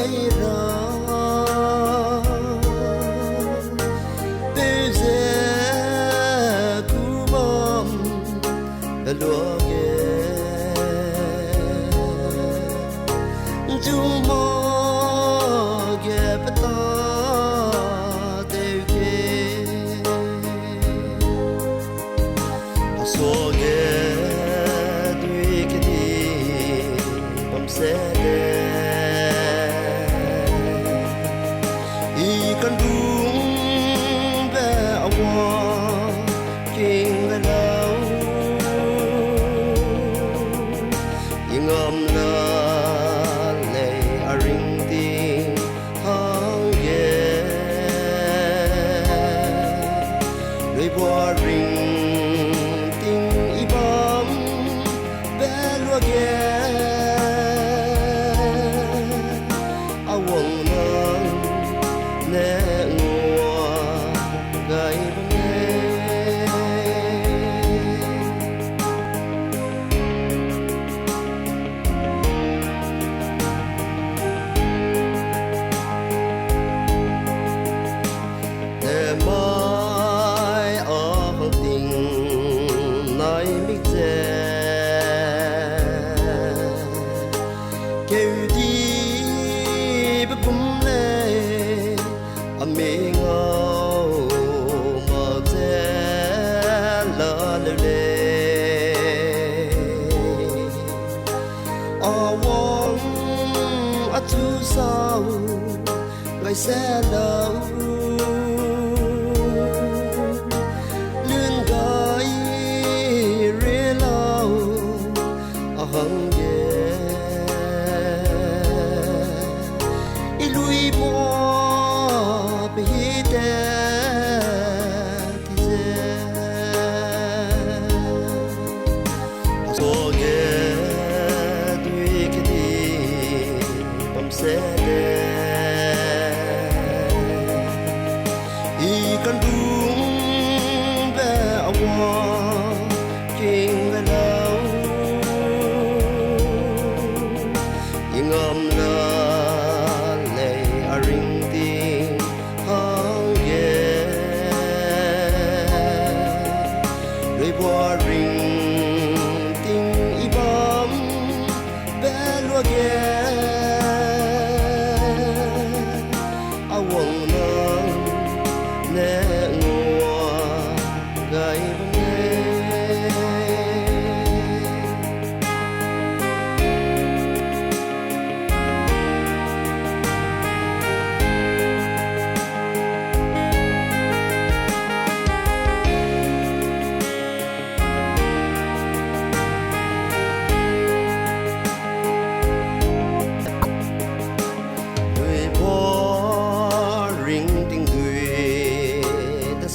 bay ra bây giờ thu bom đã lúa ghé chung mơ ghé bắt ta đều ghé số ghé đuôi cái đi bom xe con đúng về hoa kinh về đâu nhưng ngầm là lệ à ring tiếng hang ghé đôi bùa ring tiếng y bom bé lúa ghé à quăng nè ngua gai để mai ở tình nói biết dè kêu đi bất cũng lệ mê ngâu mơ thế lỡ lỡ lệ vong chú sao ngày sẽ lâu lươn gái rê lâu hằng ghé lui bỏ bị đè thì dễ số ghé đuôi cái đi bấm xe đè con đúng về hoa kinh về đâu nhưng ngầm là lệ à ring tiếng hang ghé đôi bùa ring tiếng y bom bé lúa ghé à quăng nè ngua gai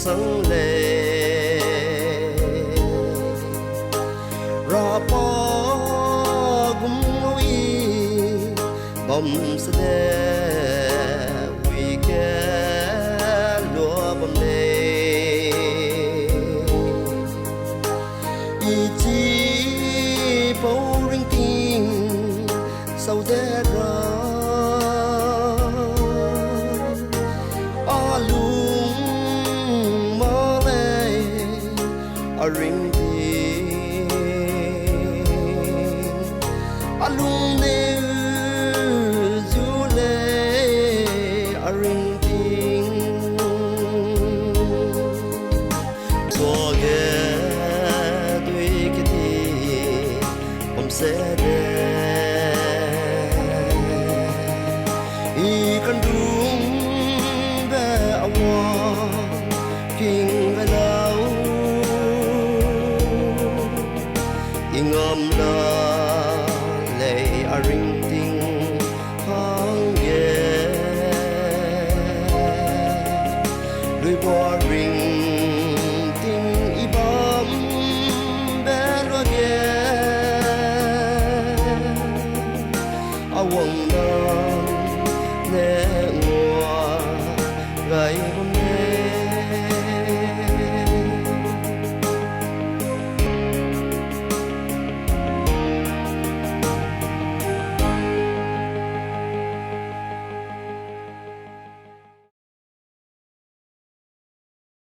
sáng lệ ra bó cũng ngồi bom sẽ vì cái lúa bom lệ ý chí bầu ring tiếng sau đẻ ra a ring tiếng a lung nêu du lệ a ring tiếng số ghé đuôi cái đi bom xe đè con đúng về hoa kinh về đâu ngầm là lệ à ring tiếng hang ghé đôi bùa ring tiếng y bom bé lúa ghé à quăng